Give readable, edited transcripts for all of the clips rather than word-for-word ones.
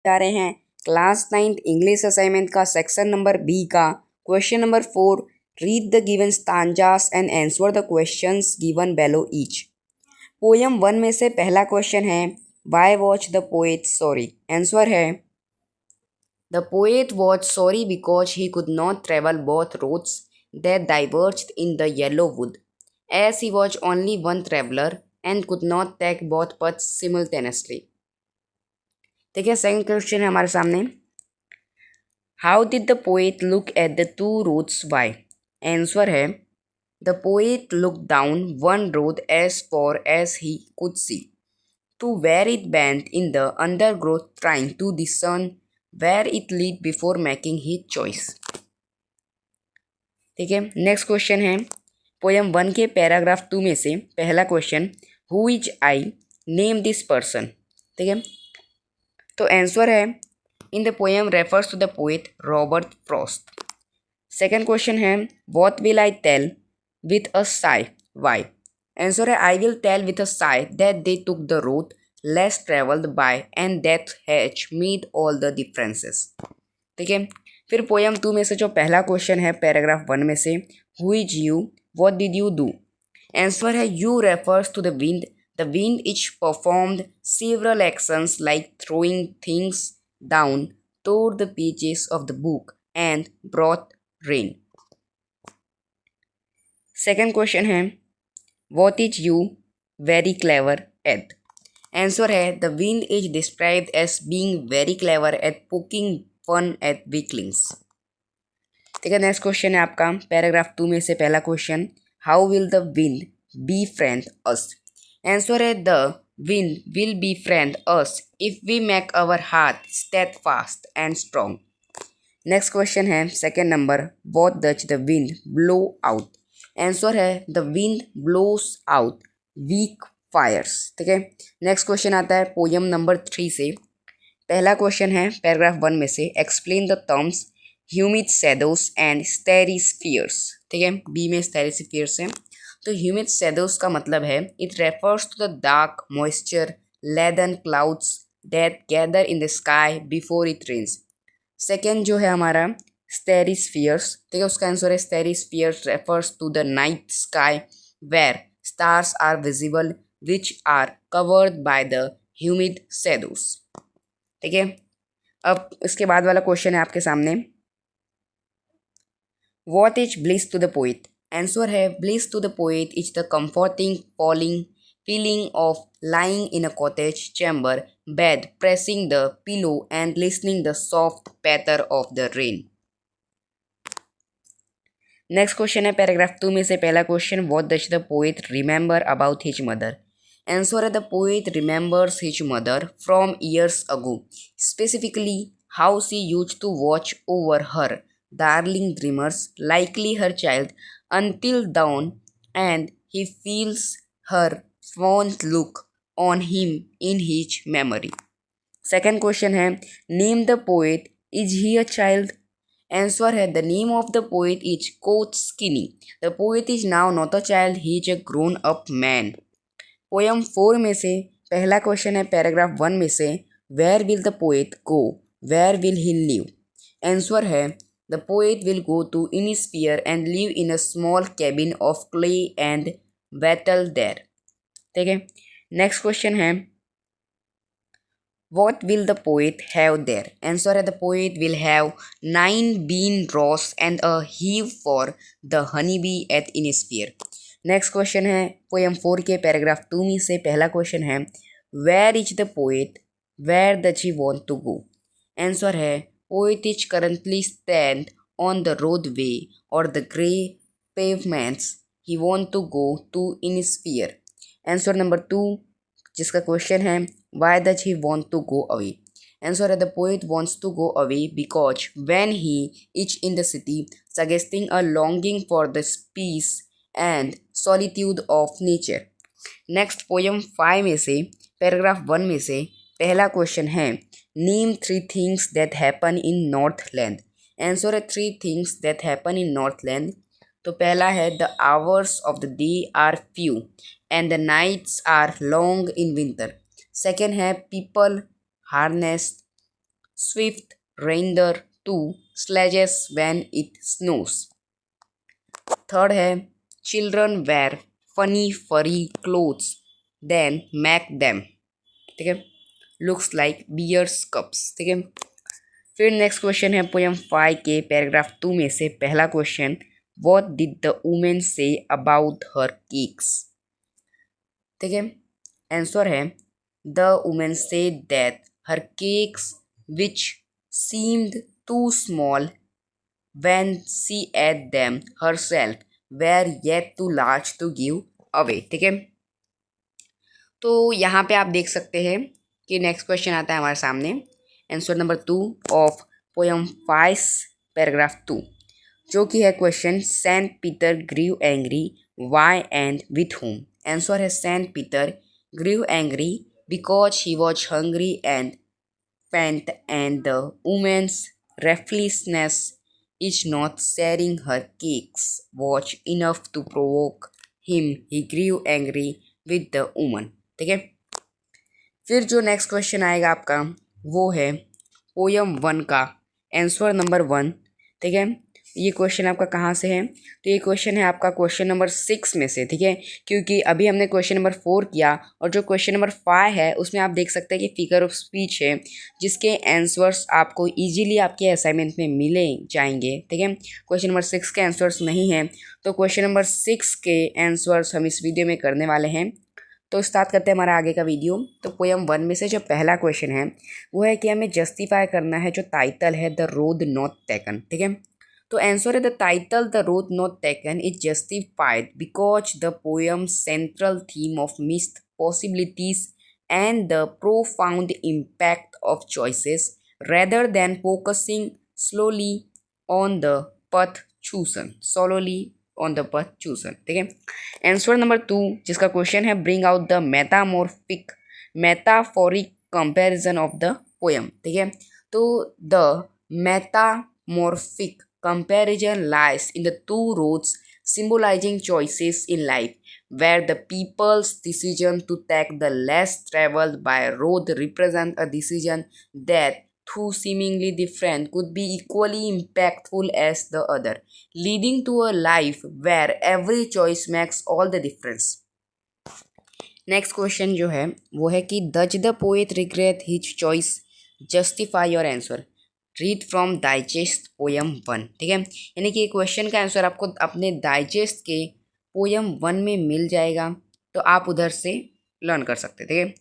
जा रहे हैं क्लास 9th इंग्लिश असाइनमेंट का सेक्शन नंबर बी का question number 4। Read the given stanzas and answer the questions given below each. Poem 1 में से पहला क्वेश्चन है why was the poet sorry. Answer है the poet was sorry because he could not travel both roads that diverged in the yellow wood, as he was only one traveler and could not take both paths simultaneously। देखिए second question है हमारे सामने, how did the poet look at the two roads why. Answer है the poet look down one road as far as he could see to where it bent in the undergrowth, trying to discern where it led before making his choice। ठीक है, next question है poem 1 के paragraph 2 में से पहला question, who is I, name this person. ठीक है, तो आंसर है in the poem refers to the poet Robert Frost. Second question है what will I tell with a sigh why. Answer है I will tell with a sigh that they took the road less travelled by and that has made all the differences. ठीक है, फिर poem 2 में से जो पहला question है paragraph 1 में से, who is you, what did you do. Answer है you refers to the wind, the wind is performed several actions like throwing things down, tore the pages of the book and brought rain। Second question है what is you very clever at। Answer है the wind is described as being very clever at poking fun at weaklings। ठीक है, next question है आपका paragraph 2 में से पहला question, how will the wind befriend us. Answer है the wind will befriend us if we make our heart steadfast and strong. Next question है second number, what does the wind blow out. Answer है the wind blows out weak fires. ठीक है, next question आता है poem number 3 से। पहला question है paragraph 1 में से, explain the terms humid shadows and स्टेरी spheres. ठीक है, बी में स्टेरी स्फीयर्स है, तो ह्यूमिड शैडोज का मतलब है it refers to the dark moisture laden clouds that gather in the sky before it rains. Second जो है हमारा स्टेरी स्फीयर्स, ठीक है, उसका आंसर है starry spheres refers to the night sky where stars are visible which are covered by the humid shadows. ठीक है, अब इसके बाद वाला क्वेश्चन है आपके सामने, what is bliss to the poet. Answer है bliss to the poet is the comforting falling feeling of lying in a cottage chamber bed, pressing the pillow and listening the soft patter of the rain। Next question है paragraph 2 में से पहला question, what does the poet remember about his mother. Answer है the poet remembers his mother from years ago, specifically how she used to watch over her darling dreamers likely her child until dawn, and he feels her fond look on him in his memory। Second question है name the poet, is he a child. Answer है the name of the poet is Coates Kinney, the poet is now not a child, he is a grown up man. Poem 4 में से पहला question है paragraph 1 में से, where will the poet go, where will he live. Answer है the poet will go to Innisfree and live in a small cabin of clay and बैटल there. ठीक है, नेक्स्ट क्वेश्चन है what will the poet have there। Answer है the poet will have 9 bean rows and a hive for the honeybee at Innisfree. Next question है poem 4 के paragraph 2 में से पहला क्वेश्चन है, where is the poet, where does he want to go. Answer है poet is currently stand on the roadway or the grey pavements, he want to go to Innisfree. Answer number 2 जिसका question है why does he want to go away. Answer है the poet wants to go away because when he is in the city, suggesting a longing for the peace and solitude of nature. Next poem 5 में से paragraph 1 में से पहला question है, name 3 things that happen in Northland. Answer है 3 things that happen in Northland. तो पहला है the hours of the day are few and the nights are long in winter. Second है people harnessed swift reindeer, 2 sledges when it snows. Third है children wear funny furry clothes then make them, ठीक है, looks like bears cups, ठीक है। फिर next question है poem 5 के paragraph 2 में से पहला question, what did the women say about her cakes, ठीक है। आंसर है the women said that her cakes which seemed too small when she ate them herself were yet too large to give away, ठीक है। तो यहाँ पे आप देख सकते हैं कि नेक्स्ट क्वेश्चन आता है हमारे सामने, answer number 2 of poem 5 paragraph 2, जो कि है question Saint Peter grew angry why and with whom. Answer है Saint Peter grew angry because he was hungry and faint and the woman's ruthlessness is not sharing her cakes was enough to provoke him. He grew angry with the woman, ठीक है। फिर जो next question आएगा आपका वो है poem 1 का answer number 1, ठीक है। ये क्वेश्चन आपका कहाँ से है, तो ये क्वेश्चन है आपका क्वेश्चन नंबर 6 में से, ठीक है। क्योंकि अभी हमने क्वेश्चन नंबर 4 किया और जो क्वेश्चन नंबर 5 है उसमें आप देख सकते हैं कि फिगर ऑफ स्पीच है जिसके आंसर्स आपको इजीली आपके असाइनमेंट में मिले जाएंगे, ठीक है। क्वेश्चन नंबर 6 के आंसर्स नहीं हैं, तो क्वेश्चन नंबर 6 के आंसर्स हम इस वीडियो में करने वाले हैं। तो स्टार्ट करते हैं हमारा आगे का वीडियो। तो पोयम 1 में से जो पहला क्वेश्चन है वो है कि हमें जस्टिफाई करना है जो टाइटल है द रोड नॉट टेकन, ठीक है। तो आंसर है the title the road not taken is justified because the poem central theme of missed possibilities and the profound impact of choices rather than focusing slowly on the path chosen on the path चूसन, ठीक है। Answer number 2 जिसका question है bring out the metaphoric comparison of the poem, ठीक है। तो the metamorphic comparison lies in the two roads symbolizing choices in life, where the people's decision to take the less traveled by road represent a decision that, though seemingly different, could be equally impactful as the other, leading to a life where every choice makes all the difference. Next question जो है वो है कि does the poet regret his choice, justify your answer, read from digest poem 1, ठीक है। यानी कि question का आंसर आपको अपने डाइजेस्ट के पोयम 1 में मिल जाएगा, तो आप उधर से लर्न कर सकते हैं, ठीक है।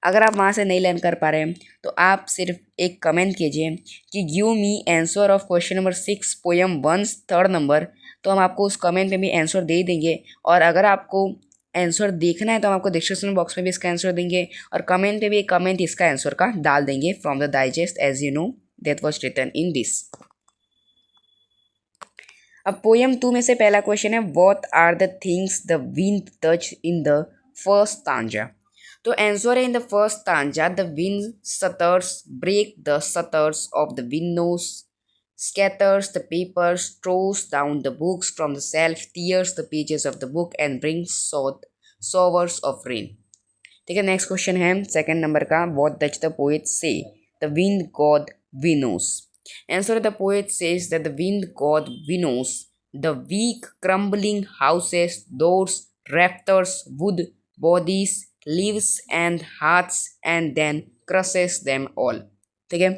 अगर आप वहाँ से नहीं लर्न कर पा रहे हैं तो आप सिर्फ एक कमेंट कीजिए कि give me answer of question number 6 poem 1 third number, तो हम आपको उस कमेंट में भी आंसर दे देंगे। और अगर आपको आंसर देखना है तो हम आपको डिस्क्रिप्शन बॉक्स में भी इसका आंसर देंगे और कमेंट पे भी एक कमेंट इसका आंसर का डाल देंगे from the digest as you know that was written in this. अब पोयम 2 में से पहला क्वेश्चन है what are the things the wind touch in the first stanza, तो आंसर है in the first stanza the wind shutters break the shutters of the windows, scatters the paper, throws down the books from the shelf, tears the pages of the book and brings showers of rain, ठीक है। Next question है second number का what does the poet say the wind god winnows, answer the poet says that the wind god winnows the weak crumbling houses, doors, rafters, wood, bodies, leaves and hearts and then crushes them all, ठीक है।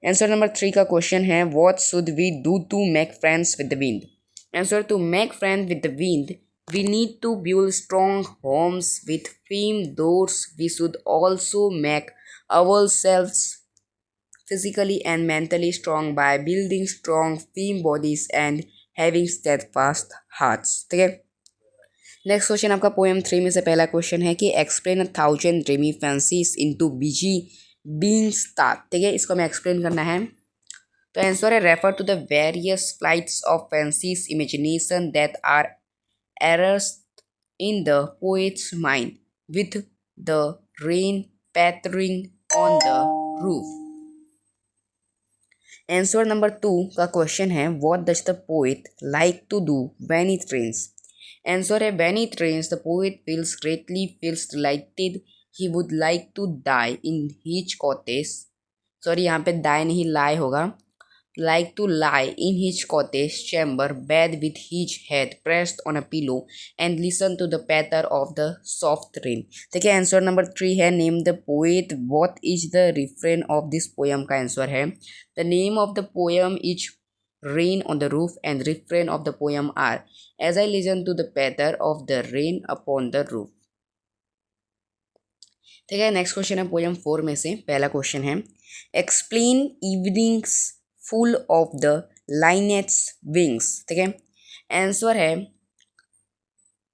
Answer number 3 का question है what should we do to make friends with the wind, answer to make friends with the wind we need to build strong homes with firm doors, we should also make ourselves physically and mentally strong by building strong firm bodies and having steadfast hearts, ठीक है। Next question आपका poem 3 में से पहला question है कि explain a thousand dreamy fancies into busy beings task, ठीक है। इसको हमें एक्सप्लेन करना है, तो आंसर है refer to the various flights of fancies imagination that are errors in the poet's mind with the rain pattering on the roof. Answer number 2 का question है what does the poet like to do when it rains, answer है when it rains the poet feels delighted, he would like to die in his cottage sorry यहाँ पे die नहीं lie होगा. Like to lie in his cottage chamber, bed with his head pressed on a pillow and listen to the patter of the soft rain. ठीक है, answer number 3 है name the poet. What is the refrain of this poem का answer है the name of the poem is rain on the roof and refrain of the poem are as I listen to the patter of the rain upon the roof. ठीक है, next question है poem 4 में से. पहला question है explain evenings full of the linnet's wings. ठीक है, answer है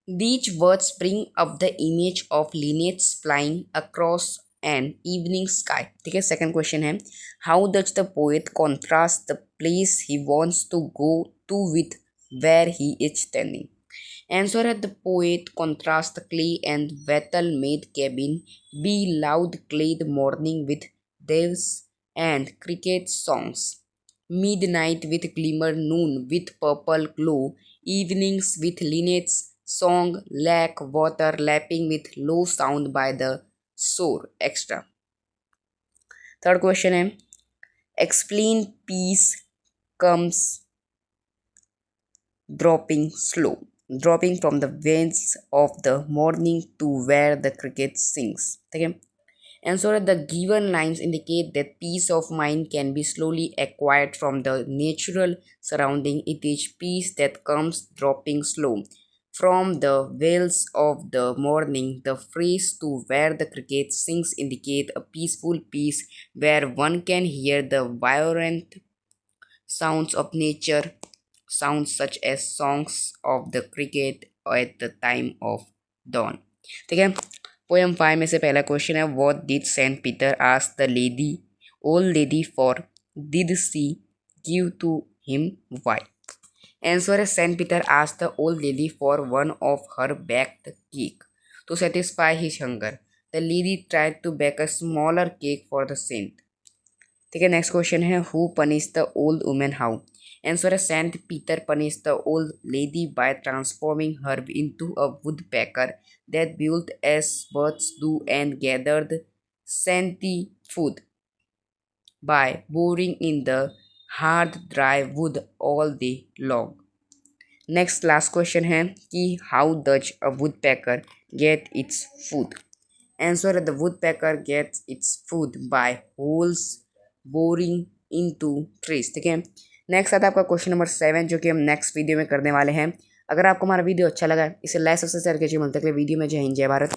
these words bring up the image of linnets flying across an evening sky. ठीक है, सेकंड क्वेश्चन है how does the poet contrast the place he wants to go to with where he is standing. Answer है the poet contrasts the clay and wattle made cabin be loud clad morning with doves and cricket songs, midnight with glimmer, noon with purple glow, evenings with linnets song, lack water lapping with low sound by the shore, extra. Third question है explain peace comes dropping from the winds of the morning to where the cricket sings. ठीक है, answer the given lines indicate that peace of mind can be slowly acquired from the natural surrounding. It is peace that comes dropping slow from the wells of the morning. The phrase to where the cricket sings indicate a peaceful peace where one can hear the vibrant sounds of nature, sounds such as songs of the cricket at the time of dawn. ठीक है, poem 5 में से पहला question है what did Saint Peter ask the lady old lady for did she give to him why. Answer है Saint Peter ask the old lady for one of her baked cake to satisfy his hunger. The lady tried to bake a smaller cake for the saint. ठीक है, next question है who punish the old women how. Answer is Saint Peter punished the old lady by transforming her into a woodpecker that built as birds do and gathered scenty food by boring in the hard dry wood all day long. Next last question है कि how does a woodpecker get its food. Answer the woodpecker gets its food by holes boring into trees. ठीक है, next आता है आपका question number 7 जो कि हम नेक्स्ट वीडियो में करने वाले हैं. अगर आपको हमारा वीडियो अच्छा लगा इसे लाइक सबसे शेयर कीजिए. मिलते हैं वीडियो में. जय हिंद, जय भारत.